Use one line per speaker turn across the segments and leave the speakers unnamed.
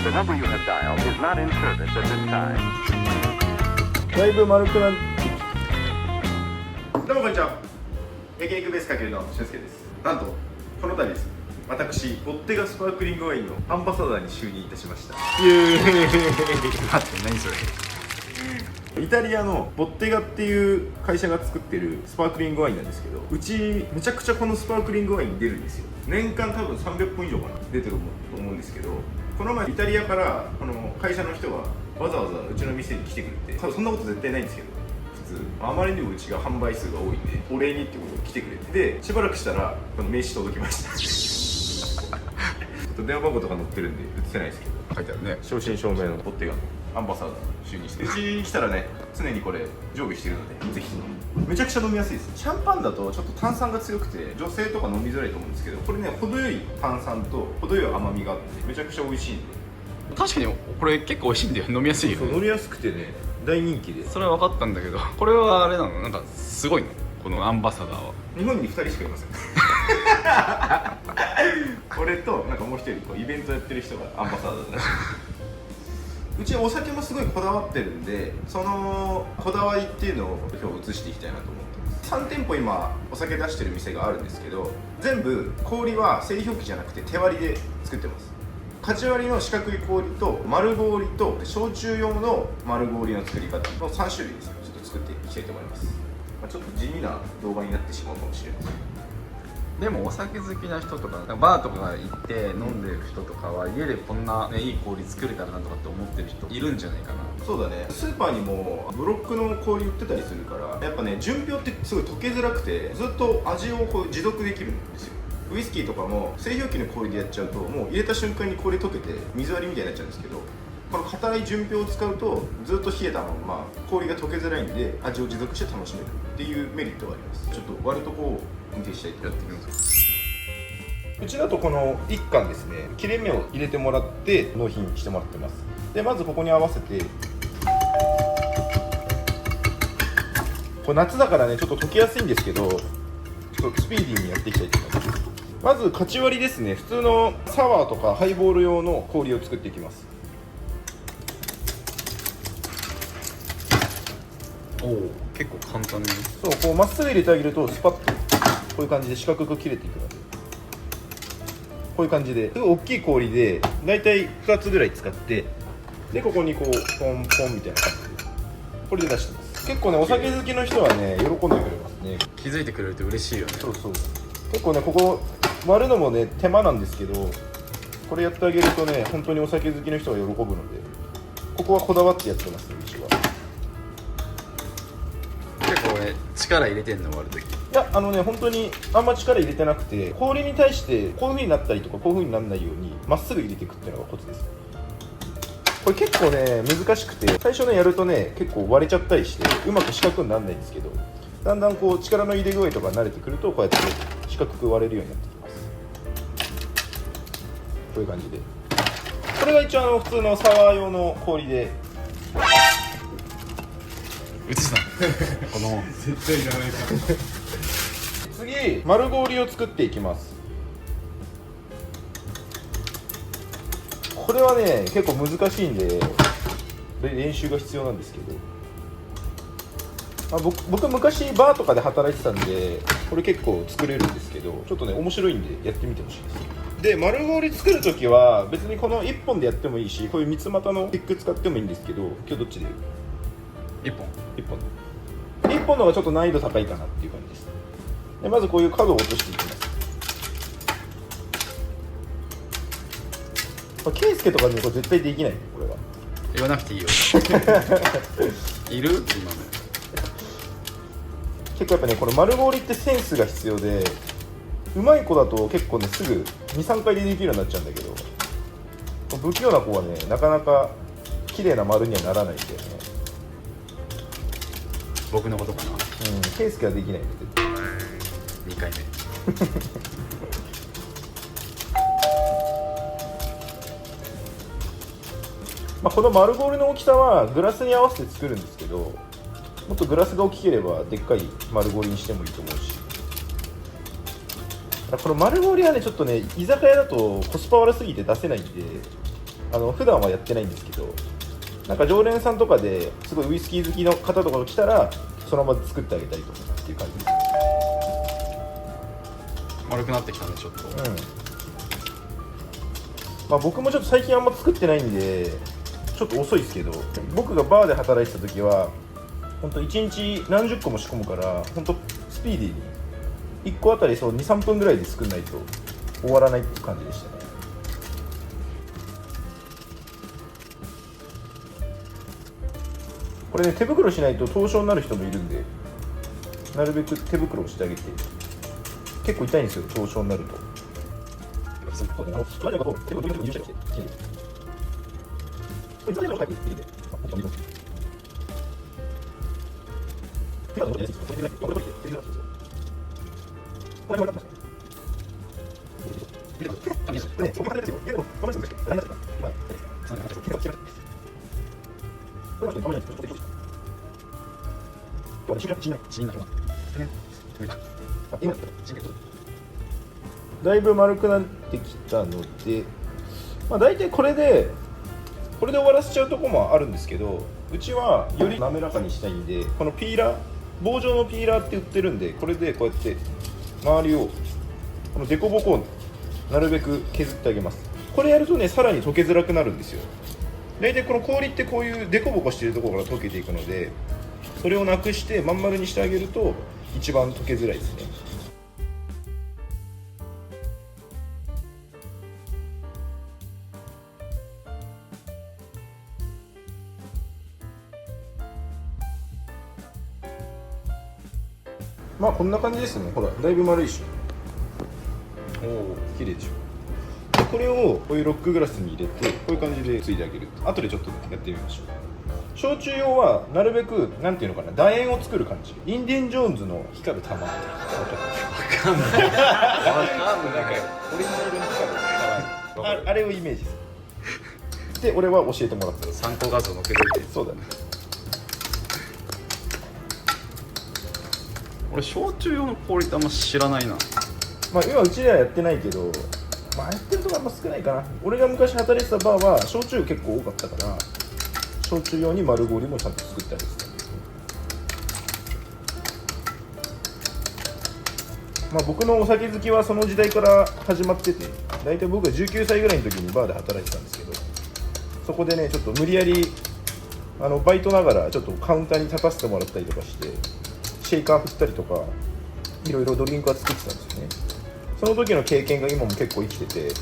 The number you have dialed is not in service at this time.
だいぶ丸くなる。
どうもこんにちは。焼肉ベースかけるの俊介です。なんとこの度です、私ボッテガスパークリングワインのアンバサダーに就任いたしました。
イエーイ。
待って何それ。イタリアのボッテガっていう会社が作ってるスパークリングワインなんですけど、うちめちゃくちゃこのスパークリングワイン出るんですよ。年間多分300本以上かな出てると思うんですけど、この前イタリアからこの会社の人がわざわざうちの店に来てくれて、多分そんなこと絶対ないんですけど、普通あまりにもうちが販売数が多いんでお礼にってことで来てくれて、でしばらくしたらこの名刺届きましたちょっと電話番号とか載ってるんで映せないですけど、
書いてあるね。
正真正銘のボッテガのアンバサダー就任して、うちに来たらね常にこれ常備してるのでぜひめちゃくちゃ飲みやすいです。シャンパンだとちょっと炭酸が強くて女性とか飲みづらいと思うんですけど、これね程よい炭酸と程よい甘みがあってめちゃくちゃ美味しいんで。
確かにこれ結構美味しいんだよ。飲みやすいよね。
そう飲みやすくてね大人気で、
それは分かったんだけど、これはあれなの、なんかすごいのこのアンバサダーは。
日本に2人しかいません俺となんかもう一人こうイベントやってる人がアンバサダーだしうちお酒もすごいこだわってるんで、そのこだわりっていうのを今日移していきたいなと思ってます。3店舗今お酒出してる店があるんですけど、全部氷は製氷機じゃなくて手割りで作ってます。カチ割りの四角い氷と丸氷と焼酎用の丸氷の作り方の3種類ですね、ちょっと作っていきたいと思います。ちょっと地味な動画になってしまうかもしれません。
でもお酒好きな人とかバーとか行って飲んでる人とかは家でこんな、ね、いい氷作れたらなとかって思ってる人いるんじゃないかな。
そうだね、スーパーにもブロックの氷売ってたりするから、やっぱね純氷ってすごい溶けづらくてずっと味をこう持続できるんですよ。ウイスキーとかも製氷機の氷でやっちゃうともう入れた瞬間に氷溶けて水割りみたいになっちゃうんですけど、この硬い純氷を使うとずっと冷えたまま氷が溶けづらいんで味を持続して楽しめるっていうメリットがあります。ちょっと割るとこを運転したいとやってみます。うちだとこの1缶ですね、切れ目を入れてもらって納品してもらってます。でまずここに合わせて、これ夏だからねちょっと溶けやすいんですけど、ちょっとスピーディーにやっていきたいと思います。まずカチ割りですね、普通のサワーとかハイボール用の氷を作っていきます。
おお、結構簡単に。
そうこうまっすぐ入れてあげるとスパッとこういう感じで四角く切れていくので、こういう感じですごい大きい氷でだいたい2つぐらい使って、でここにこうポンポンみたいな感じでこれで出してます。結構ねお酒好きの人はね喜んでくれますね。
気づいてくれると嬉しいよね。
そうそう、結構ねここ割るのもね手間なんですけど、これやってあげるとね本当にお酒好きの人が喜ぶので、ここはこだわってやってますね、うちは。
結構俺力入れてんの割るとき。
いや本当にあんま力入れてなくて、氷に対してこういう風になったりとかこういう風にならないようにまっすぐ入れていくっていうのがコツです。これ結構ね難しくて、最初ねやるとね結構割れちゃったりしてうまく四角にならないんですけど、だんだんこう力の入れ具合とか慣れてくるとこうやって四角く割れるようになってきます。こういう感じで、これが一応普通のサワー用の氷で。
うちさんこの
絶対いらないから次丸氷を作っていきます。これはね結構難しいんで練習が必要なんですけど、僕昔バーとかで働いてたんでこれ結構作れるんですけど、ちょっとね面白いんでやってみてほしいです。で丸氷作るときは別にこの1本でやってもいいし、こういう三つ股のピック使ってもいいんですけど、今日どっちで
1本
1本の方がちょっと難易度高いかなっていう感じです。でまずこういう角を落としていきます。ケイスケとかにこれ絶対できない、これは
言わなくていいよいる今の。
結構やっぱねこれ丸氷ってセンスが必要で、うまい子だと結構ねすぐ 2,3 回でできるようになっちゃうんだけど、不器用な子はねなかなか綺麗な丸にはならないんだよね。
僕のことかな。
ケイスケはできないんだけど
2回目
この丸氷の大きさはグラスに合わせて作るんですけど、もっとグラスが大きければでっかい丸氷にしてもいいと思うし、この丸氷はねちょっとね居酒屋だとコスパ悪すぎて出せないんで、
普段はやってないんですけど、なんか常連さんとかですごいウイスキー好きの方とかが来たらその場で作ってあげたりとかっていう感じです。
丸くなってきたねちょっと。
まあ、僕もちょっと最近あんま作ってないんでちょっと遅いですけど、僕がバーで働いてた時は本当1日何十個も仕込むから本当スピーディーに1個あたりそう 2,3 分ぐらいで作んないと終わらないっていう感じでしたね。これね、手袋しないと凍傷になる人もいるんで、なるべく手袋をしてあげて。結構痛いんですよ、凍傷になると。だいぶ丸くなってきたので、まあ、大体これで終わらせちゃうところもあるんですけど、うちはより滑らかにしたいんで、このピーラー、棒状のピーラーって売ってるんで、これでこうやって周りをこのデコボコをなるべく削ってあげます。これやるとね、さらに溶けづらくなるんですよ。大体この氷ってこういうデコボコしてるところから溶けていくので、それをなくしてまん丸にしてあげると一番溶けづらいですね。まあこんな感じですね。ほら、だいぶ丸いでしょ。おお、綺麗でしょ。でこれをこういうロックグラスに入れて、こういう感じでついてあげる。後でちょっとやってみましょう。焼酎用はなるべくなんていうのかな、楕円を作る感じ。インディ・ジョーンズの光る玉。わかんない。オリジナルの光る玉。あれをイメージする。で、俺は教えてもらった。
参考画像載っけといて。
そうだね。
俺焼酎用の氷ってあんま知らないな。
まあ今うちではやってないけど、まあやってるとこあんま少ないかな。俺が昔働いてたバーは焼酎結構多かったから、焼酎用に丸氷もちゃんと作ってあるんですね。まあ僕のお酒好きはその時代から始まってて、大体僕が19歳ぐらいの時にバーで働いてたんですけど、そこでねちょっと無理やりバイトながらちょっとカウンターに立たせてもらったりとかして、シェイカー振ったりとかいろいろドリンクは作ってたんですよね。その時の経験が今も結構生きてて、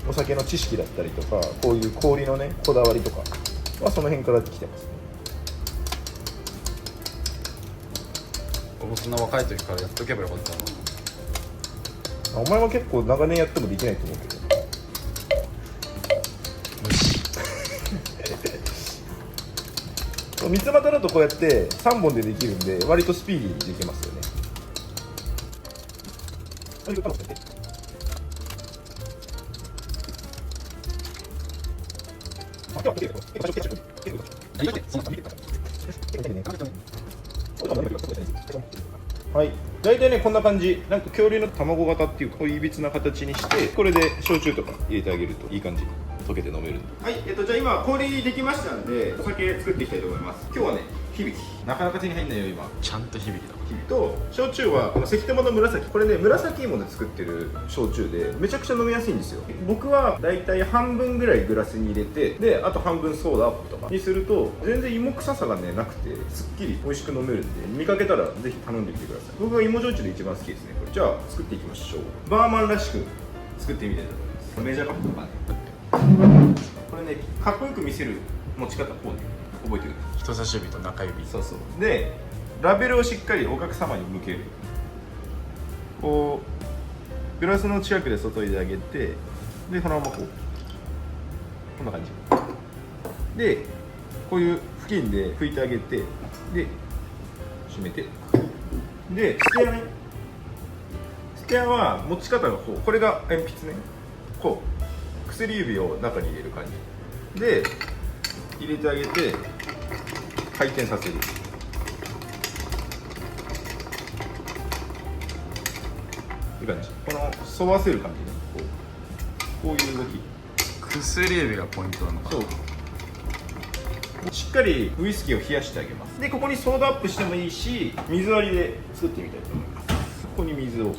お酒の知識だったりとか、こういう氷のねこだわりとかはその辺から来てますね。
俺もそんな若い時からやっとけばよかったな。
お前も結構長年やってもできないと思うけど。三つ股だとこうやって3本でできるんで、割とスピーディーにできますよね。はい、大体ねこんな感じ。なんか恐竜の卵型っていうこういういびつな形にして、これで焼酎とか入れてあげるといい感じに溶けて飲めるんで。
はい、じゃあ今氷できましたんで、お酒作っていきたいと思います。今日はね、響き
なかなか手に入んないよ今。ちゃんと響きだ。
と焼酎はこの関友の紫、これね紫芋で作ってる焼酎でめちゃくちゃ飲みやすいんですよ。僕はだいたい半分ぐらいグラスに入れて、であと半分ソーダアップとかにすると全然芋臭さがねなくてすっきり美味しく飲めるんで、見かけたらぜひ頼んでみてください。僕は芋焼酎で一番好きですね。これじゃあ作っていきましょう。バーマンらしく作ってみたいと思います。メジャーカップとかね、これねかっこよく見せる持ち方こうね覚えてください。
人差し指と中指。
そうそう。でラベルをしっかりお客様に向ける。こうグラスの近くで注いであげて、でこのままこんな感じでこういう布巾で拭いてあげて、で閉めて、でステアね、ステアは持ち方がこう、これが鉛筆ね、こう薬指を中に入れる感じで入れてあげて回転させる。感じ、この沿わせる感じね、こういう動き、
薬指がポイントなのかな。
そうしっかりウイスキーを冷やしてあげます。でここにソーダアップしてもいいし水割りで作ってみたいと思います。ここに水を、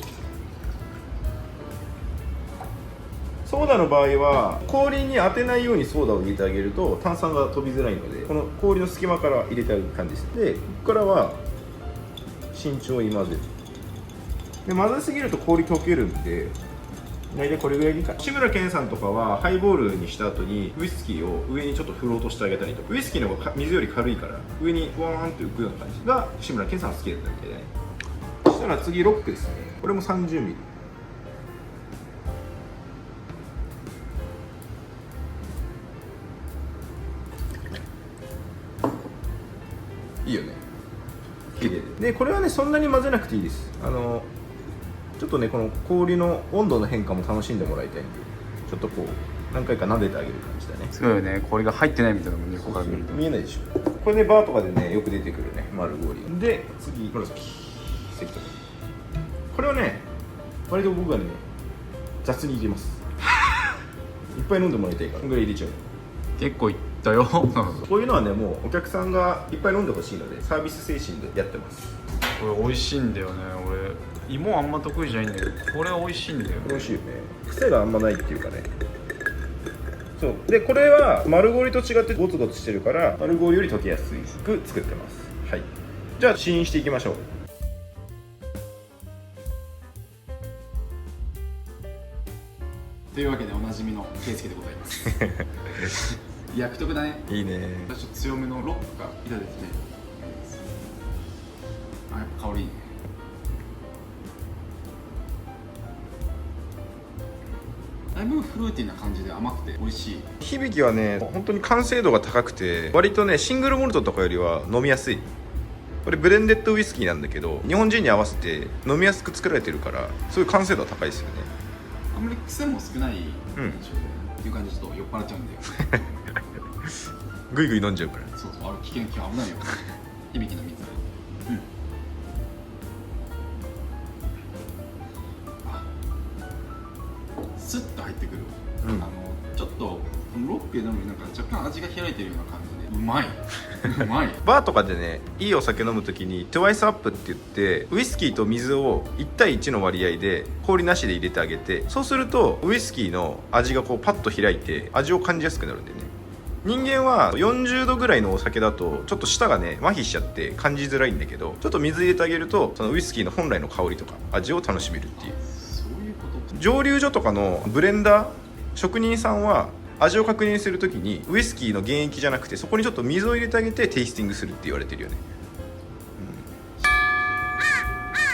ソーダの場合は氷に当てないようにソーダを入れてあげると炭酸が飛びづらいので、この氷の隙間から入れてあげる感じです。でここからは慎重に混ぜる。で混ぜすぎると氷溶けるんで大体これぐらいでいいかな。志村けんさんとかはハイボールにした後にウイスキーを上にちょっと振ろうとしてあげたりとか、ウイスキーの方が水より軽いから上にワーンって浮くような感じが志村けんさんは好きだったみたいだね。そしたら次ロックですね。これも30ミリ。いいよね、綺麗で。これはねそんなに混ぜなくていいです。ちょっとねこの氷の温度の変化も楽しんでもらいたいんで、ちょっとこう何回か撫でてあげる感じだね。
すごいよね、氷が入ってないみたいなのも横から見ると
見えないでしょ。これねバーとかでねよく出てくるね丸氷で、次紫関とか、これはね割と僕はね雑に入れます。いっぱい飲んでもらいたいからこのぐらい入れちゃう。
結構いったよ。
こういうのはねもうお客さんがいっぱい飲んでほしいのでサービス精神でやってます。
これ美味しいんだよね。俺芋あんま得意じゃないんだけど、これ美味しいんだよね。
美味しいよね。癖があんまないっていうかね。そうでこれは丸氷と違ってゴツゴツしてるから丸氷より溶けやすく作ってます。はい、じゃあ試飲していきましょう。
というわけでおなじみの圭介でございます。役得だね。
いいね。
ちょっと強めのロックがいただいて、あ、やっぱ香りいいね。だいぶフルーティーな感じで甘くて美味しい。
響はね本当に完成度が高くて割とねシングルモルトとかよりは飲みやすい。これブレンデッドウイスキーなんだけど日本人に合わせて飲みやすく作られてるからそういう完成度は高いですよね。
あんまり癖も少ない印象で、っていう感じでちょっと酔っ払っちゃうんだよ。
ぐいぐい飲んじゃうから。
そうそう、あれ危険危ないよ。響の水。スッと入ってくる、ちょっとこのロックで飲むなんか若干味が開いてるような感じでうまいうまい。
バーとかでねいいお酒飲むときにトゥワイスアップって言ってウイスキーと水を1対1の割合で氷なしで入れてあげて、そうするとウイスキーの味がこうパッと開いて味を感じやすくなるんでね。人間は40度ぐらいのお酒だとちょっと舌がね麻痺しちゃって感じづらいんだけど、ちょっと水入れてあげるとそのウイスキーの本来の香りとか味を楽しめるっていう。
そういうこと。
蒸留所とかのブレンダー職人さんは味を確認するときにウイスキーの原液じゃなくてそこにちょっと水を入れてあげてテイスティングするって言われてるよね。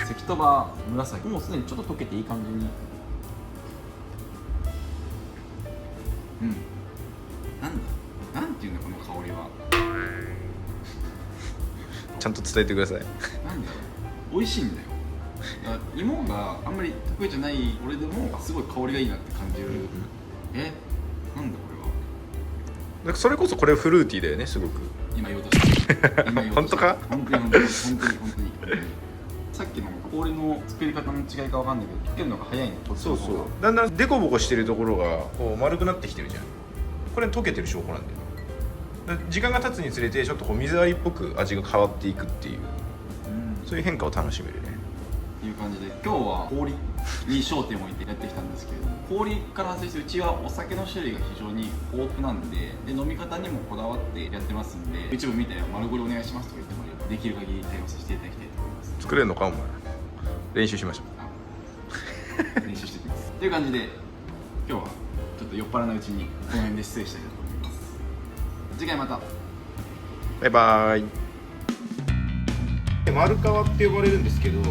関とば紫もうすでにちょっと溶けていい感じに。なんていうんだこの香りは。
ちゃんと伝えてください。
なんだろう、美味しいんだよ。芋があんまり得意じゃない俺でもすごい香りがいいなって感じる。なんだこれは。
だからそれこそこれフルーティーだよねすごく。
今言おうとした
本当か。
本当にさっきの氷の作り方の違いかわかんないけど溶けるのが早いの。
そうそう、だんだんデコボコしてるところがこう丸くなってきてるじゃん。これ溶けてる証拠なんだよ。だ時間が経つにつれてちょっとこう水割りっぽく味が変わっていくっていう、そういう変化を楽しめるね
っていう感じで今日は氷に焦点を置いてやってきたんですけれども、氷から発生してうちはお酒の種類が非常に豊富なんで飲み方にもこだわってやってますんで、YouTube見て丸ごりお願いしますとか言ってもらえばできる限り対応させていただきたいと思います。
作れるのかお前。練習しましょ
う。練習していきますっていう感じで今日はちょっと酔っ払わないうちにこの辺で失礼したいと思います。次回また。
バイバーイ。丸皮って呼ばれるんですけど